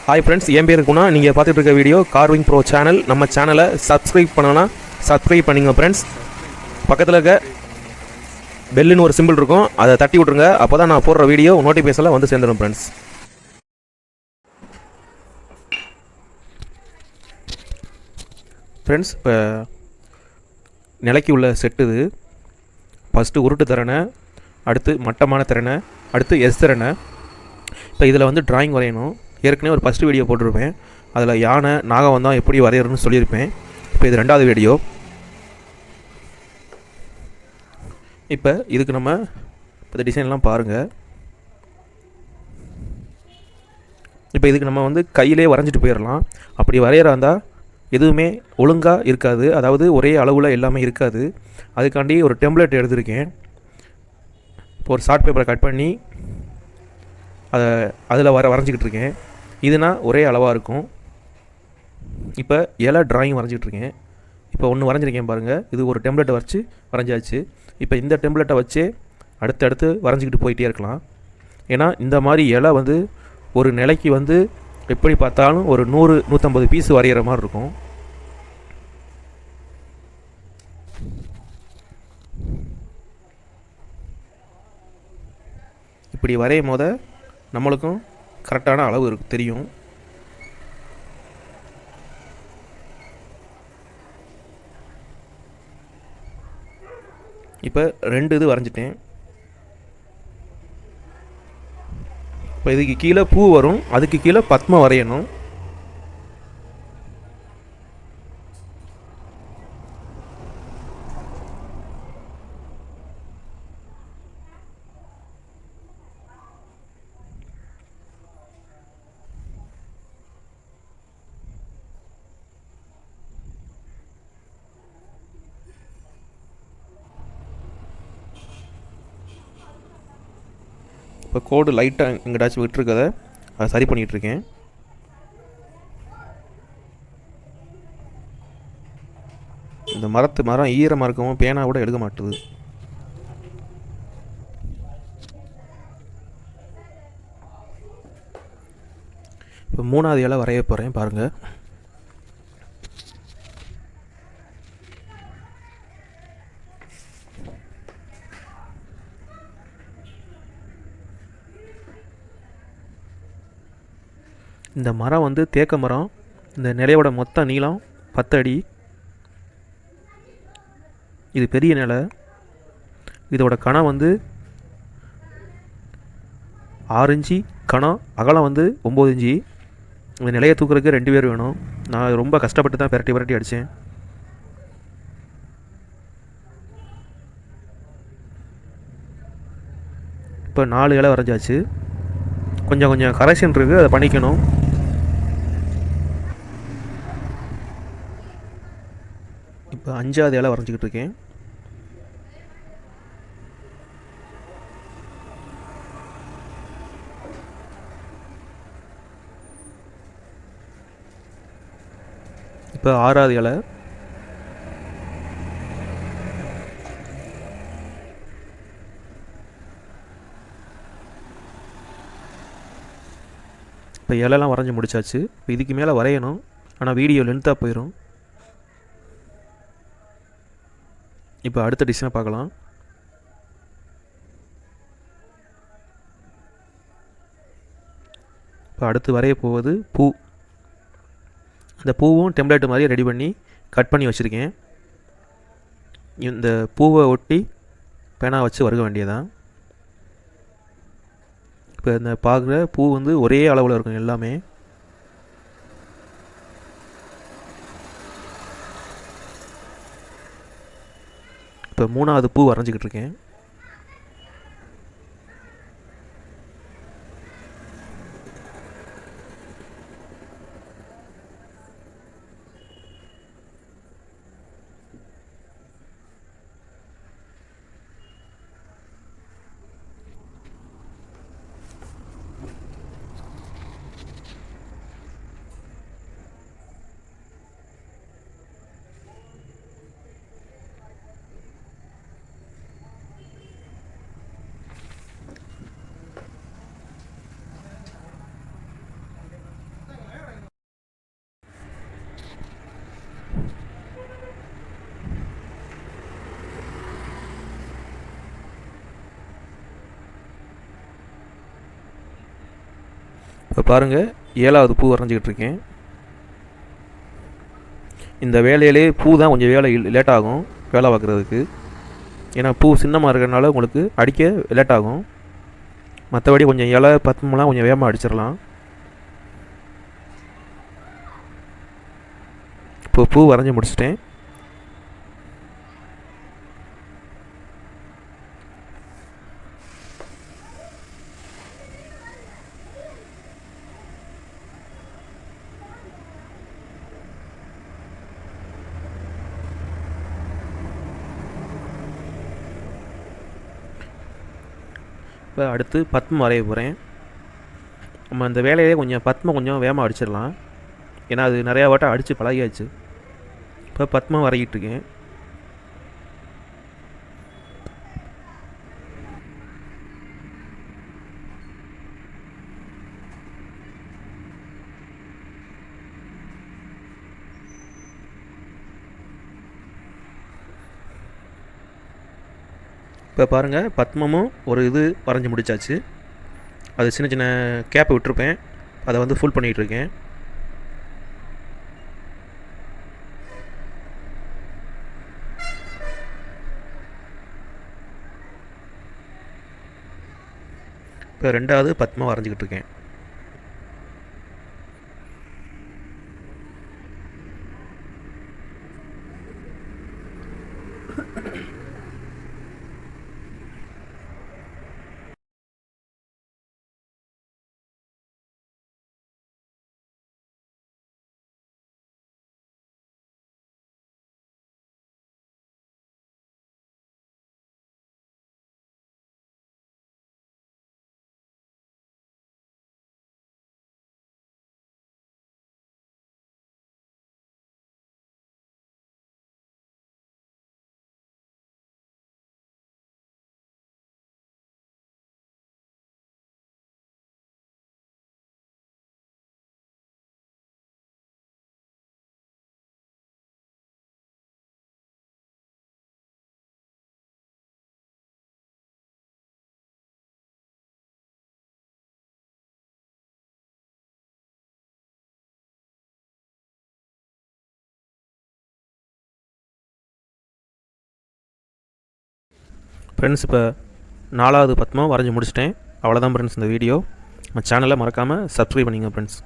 Hi friends, என் பேர் குணா. நீங்கள் பார்த்துட்டு இருக்க வீடியோ கார்விங் ப்ரோ சேனல். நம்ம சேனலை சப்ஸ்கிரைப் பண்ணனா சப்ஸ்கிரைப் பண்ணிங்க ஃப்ரெண்ட்ஸ். பக்கத்தில் இருக்க பெல்லுன்னு ஒரு சிம்பிள் இருக்கும், அதை தட்டி விட்ருங்க. அப்போ தான் நான் போடுற வீடியோ நோட்டிஃபிகேஷனில் வந்து சேர்ந்துடும் ஃப்ரெண்ட்ஸ். ஃப்ரெண்ட்ஸ், இப்போ நிலைக்கு உள்ள செட்டு இது. ஃபஸ்ட்டு உருட்டு திறனை, அடுத்து மட்டமான திறனை, அடுத்து எஸ் திறனை. இப்போ இதில் வந்து டிராயிங் வரையணும். ஏற்கனவே ஒரு ஃபஸ்ட்டு வீடியோ போட்டிருப்பேன், அதில் யானை நாகம் வந்தால் எப்படி வரையணும்னு சொல்லியிருப்பேன். இப்போ இது ரெண்டாவது வீடியோ. இப்போ இதுக்கு நம்ம இப்போ டிசைன்லாம் பாருங்கள். இப்போ இதுக்கு நம்ம வந்து கையிலே வரைஞ்சிட்டு போயிடலாம். அப்படி வரைகிறா இருந்தால் எதுவுமே ஒழுங்காக இருக்காது, அதாவது ஒரே அளவில் எல்லாமே இருக்காது. அதுக்காண்டி ஒரு டெம்ப்ளேட் எடுத்திருக்கேன். இப்போ ஒரு ஷார்ட் பேப்பரை கட் பண்ணி அதில் வரைஞ்சிக்கிட்டு இருக்கேன். இதுனா ஒரே அளவாக இருக்கும். இப்போ இலை ட்ராயிங் வரைஞ்சிட்ருக்கேன். இப்போ ஒன்று வரைஞ்சிருக்கேன் பாருங்கள். இது ஒரு டெம்ப்ளேட்டை வச்சு வரைஞ்சாச்சு. இப்போ இந்த டெம்ப்ளேட்டை வச்சு அடுத்தடுத்து வரைஞ்சிக்கிட்டு போயிட்டே இருக்கலாம். ஏன்னா இந்த மாதிரி இலை வந்து ஒரு நிலைக்கு வந்து எப்படி பார்த்தாலும் ஒரு 100-150 பீஸ் வரைகிற மாதிரி இருக்கும். இப்படி வரையும் போத நம்மளுக்கும் கரெக்டான அளவு தெரியும். இப்போ 2 இது வரைஞ்சிட்டேன். இப்போ இதுக்கு கீழே பூ வரும், அதுக்கு கீழே பத்மம் வரையணும். இப்போ கோடு லைட்டாக எங்கிட்டாச்சும் விட்டுருக்கதை அதை சரி பண்ணிகிட்ருக்கேன். இந்த மரம் ஈரமாக இருக்கவும் பேனா கூட எழுத மாட்டுது. இப்போ 3வது இலை வரைய போகிறேன் பாருங்கள். இந்த மரம் வந்து தேக்க மரம். இந்த நிலையோட மொத்த நீளம் 10 அடி. இது பெரிய நிலை. இதோட கணம் வந்து 6 இன்ச்சு கணம், அகலம் வந்து 9 இன்ச்சு. இந்த நிலையை தூக்குறதுக்கு 2 பேர் வேணும். நான் ரொம்ப கஷ்டப்பட்டு தான் பிரட்டி அடித்தேன். இப்போ 4 இலை வரைஞ்சாச்சு. கொஞ்சம் கரெக்ஷன் இருக்குது, அதை பண்ணிக்கணும். இப்போ 5வது இலை வரைஞ்சிக்கிட்டு இருக்கேன். இப்போ 6வது இலை. இப்போ இலைலாம் வரைஞ்சி முடிச்சாச்சு. இப்போ இதுக்கு மேலே வரையணும், ஆனால் வீடியோ லென்த்தாக போயிடும். இப்போ அடுத்த டிசைனை பார்க்கலாம். இப்போ அடுத்து வரைய போவது பூ. அந்த பூவும் டெம்ப்ளேட் மாதிரி ரெடி பண்ணி கட் பண்ணி வச்சுருக்கேன். இந்த பூவை ஒட்டி பேனா வச்சு வறுக்க வேண்டியதான். இப்போ இந்த பார்க்குற பூ வந்து ஒரே அளவில் இருக்கும் எல்லாமே. இப்போ 3வது பூ வரைஞ்சிக்கிட்டு இருக்கேன். இப்போ பாருங்கள் 7வது பூ வரைஞ்சிக்கிட்டு இருக்கேன். இந்த வேலையிலே பூ தான் கொஞ்சம் வேலை லேட் ஆகும் வேலை பார்க்குறதுக்கு. ஏன்னா பூ சின்னமாக இருக்கிறதுனால உங்களுக்கு அடிக்க லேட் ஆகும். மற்றபடி கொஞ்சம் இலை பத்மலாம் கொஞ்சம் வேகமாக அடிச்சிடலாம். இப்போ பூ வரைஞ்சி முடிச்சிட்டேன். இப்போ அடுத்து பத்மம் வரைய போகிறேன். நம்ம அந்த வேலையிலே கொஞ்சம் பத்மம் கொஞ்சம் வேகமாக அடிச்சிடலாம். ஏன்னா அது நிறையா வாட்டம் அடித்து பழகியாச்சு. இப்போ பத்மம் வரைகிட்டு இருக்கேன். இப்போ பாருங்கள், பத்மமும் ஒரு இது வரைஞ்சி முடிச்சாச்சு. அது சின்ன சின்ன கேப்பை விட்டுருப்பேன், அதை வந்து ஃபுல் பண்ணிகிட்ருக்கேன். இப்போ 2வது பத்மம் வரைஞ்சிக்கிட்டு இருக்கேன். ஃப்ரெண்ட்ஸ், இப்போ 4வது பத்மம் வரைஞ்சி முடிச்சிட்டேன். அவ்வளோதான் ஃப்ரெண்ட்ஸ் இந்த வீடியோ. நம்ம சேனலை மறக்காமல் சப்ஸ்கிரைப் பண்ணிங்க ஃப்ரெண்ட்ஸ்.